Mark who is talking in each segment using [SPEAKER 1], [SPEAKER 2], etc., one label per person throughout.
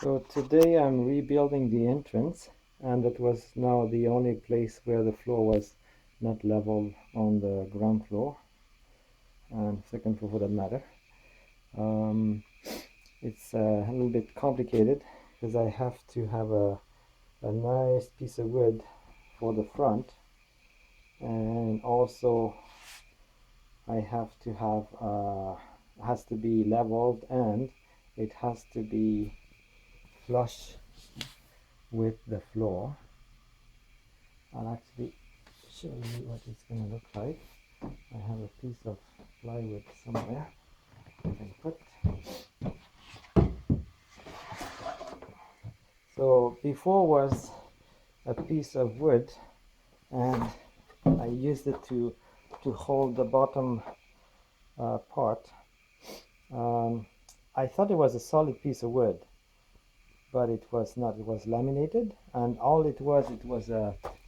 [SPEAKER 1] So today I'm rebuilding the entrance, and that was now the only place where the floor was not level on the ground floor and second floor for that matter. It's a little bit complicated because I have to have a nice piece of wood for the front, and also I have to have has to be leveled, and it has to be flush with the floor. I'll actually show you what it's going to look like. I have a piece of plywood somewhere I can put. So before was a piece of wood, and I used it to hold the bottom part. I thought it was a solid piece of wood, but it was not. It was laminated, and all it was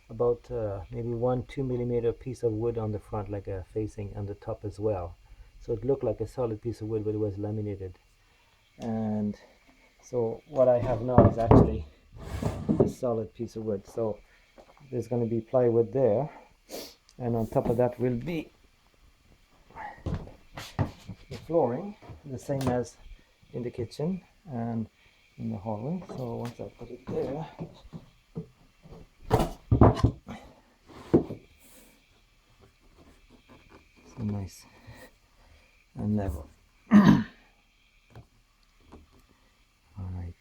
[SPEAKER 1] about maybe 1-2 millimeter piece of wood on the front, like a facing, on the top as well. So it looked like a solid piece of wood, but it was laminated. And so what I have now is actually a solid piece of wood. So there's going to be plywood there, and on top of that will be the flooring, the same as in the kitchen and in the hallway. So once I put it there, so nice and level. All right.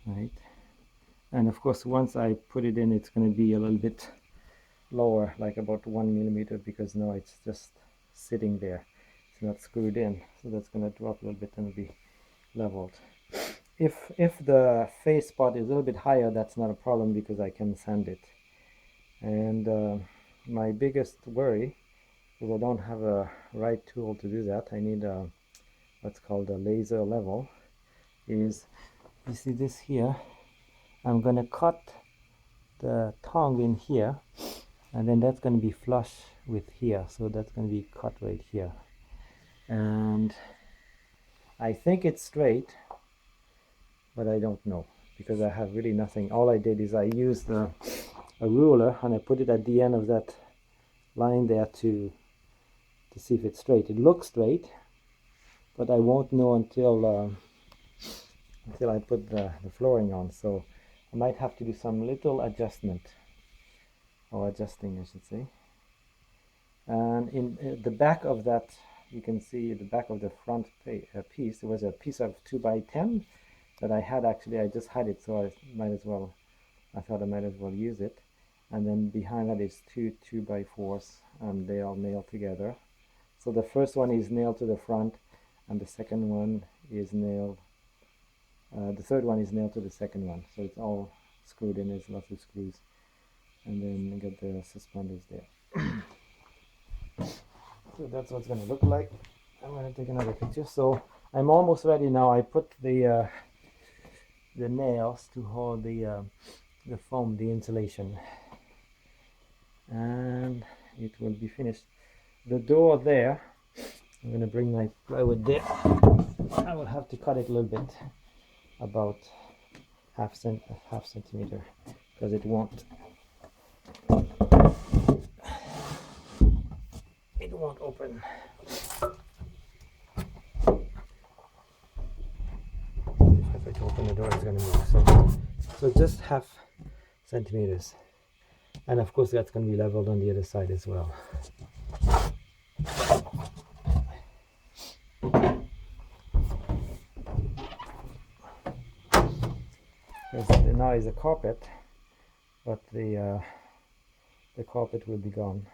[SPEAKER 1] Right. And of course, once I put it in, it's going to be a little bit lower, like about 1 millimeter, because now it's just sitting there. It's not screwed in, so that's going to drop a little bit and be leveled. If the face spot is a little bit higher, that's not a problem because I can sand it. And my biggest worry, because I don't have a right tool to do that, I need what's called a laser level, is, you see this here, I'm going to cut the tongue in here, and then that's going to be flush with here, so that's going to be cut right here. And I think it's straight, but I don't know because I have really nothing. All I did is I used a ruler and I put it at the end of that line there to see if it's straight. It looks straight, but I won't know until I put the flooring on. So I might have to do some little adjustment, or adjusting I should say. And in the back of that, you can see the back of the front piece, there was a piece of 2x10 that I had. Actually, I just had it, so I thought I might as well use it. And then behind that is two 2x4s, and they are nailed together. So the first one is nailed to the front, and the second one is nailed, the third one is nailed to the second one. So it's all screwed in, there's lots of screws. And then you get the suspenders there. So that's what it's going to look like. I'm going to take another picture. So I'm almost ready now. I put the nails to hold the foam, the insulation, and it will be finished. The door there, I'm going to bring my plywood there. I will have to cut it a little bit, about half centimeter, because it won't open. If I open the door, it's going to move. So just half centimeters, and of course that's going to be leveled on the other side as well. Now is a carpet, but the carpet will be gone.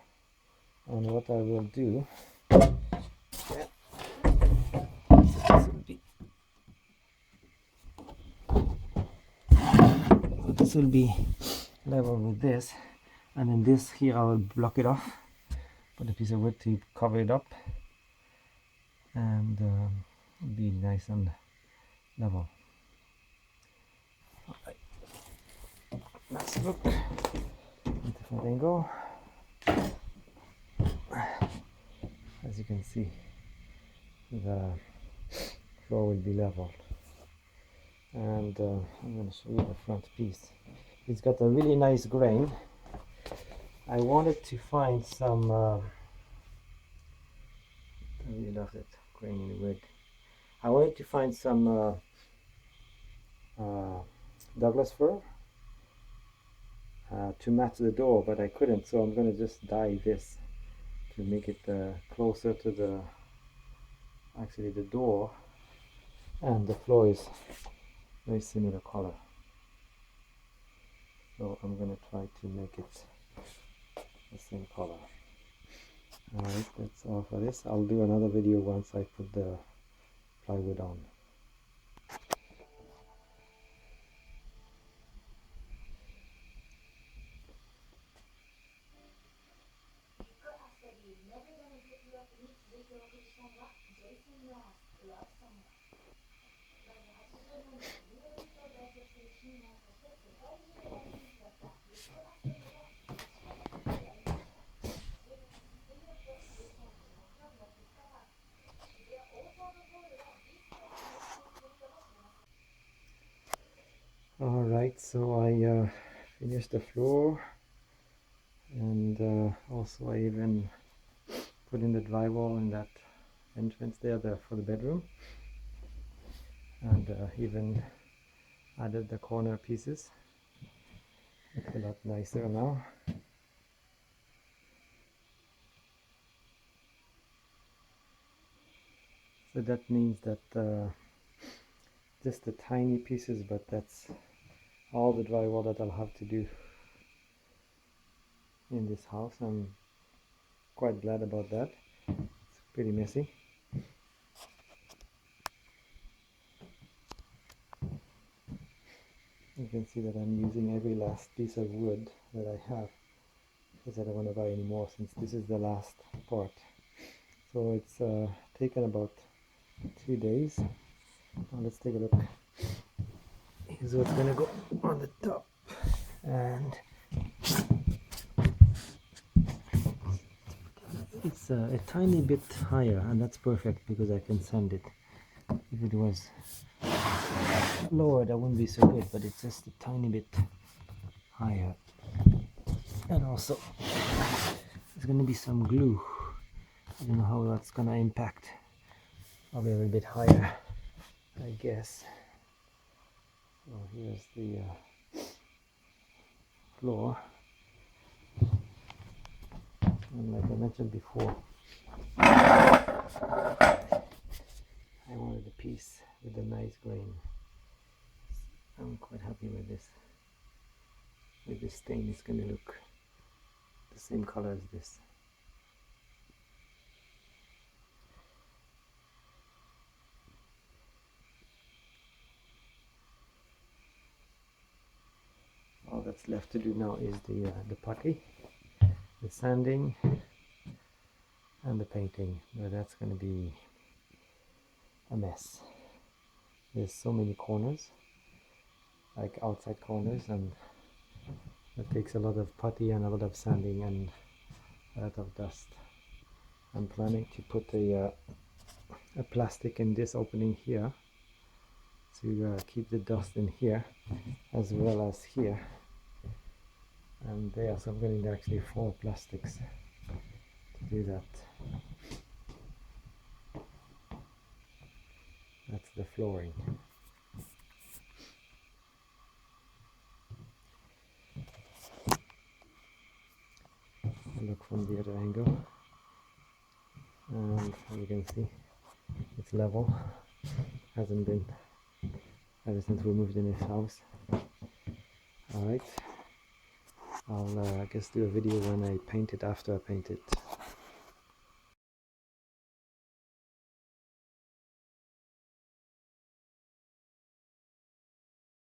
[SPEAKER 1] And what I will do, this will be level with this, and then this here I will block it off, put a piece of wood to cover it up, and it'll be nice and level. Alright. Let's look at a different angle. As you can see, the floor will be level. And I'm going to show you the front piece. It's got a really nice grain. I wanted to find some I really love that grainy wood. I wanted to find some Douglas fir to match the door, but I couldn't, so I'm going to just dye this to make it closer to the door, and the floor is very similar color, so I'm going to try to make it the same color. Alright, that's all for this. I'll do another video once I put the plywood on. Alright, so I finished the floor, and also I even put in the drywall in that entrance there for the bedroom, and even added the corner pieces. It's a lot nicer now. So that means that just the tiny pieces, but that's all the drywall that I'll have to do in this house. I'm quite glad about that. It's pretty messy. You can see that I'm using every last piece of wood that I have, because I don't want to buy any more since this is the last part. So it's taken about 2 days. Now let's take a look. Here's what's going to go on the top, and it's a tiny bit higher, and that's perfect because I can sand it. If it was lower, that wouldn't be so good, but it's just a tiny bit higher. And also there's going to be some glue. I don't know how that's going to impact. Probably a little bit higher, I guess. So here's the floor, and like I mentioned before, I wanted a piece with a nice grain. I'm quite happy with this. With this stain, it's going to look the same color as this. All that's left to do now is the putty, the sanding, and the painting. But that's going to be a mess. There's so many corners, like outside corners, and it takes a lot of putty and a lot of sanding and a lot of dust. I'm planning to put a plastic in this opening here to keep the dust in here as well as here and there. So I'm going to actually 4 plastics to do that. That's the flooring. I look from the other angle, and as you can see, it's level. Hasn't been ever since we moved in this house. Alright, I'll I guess do a video when I paint it, after I paint it.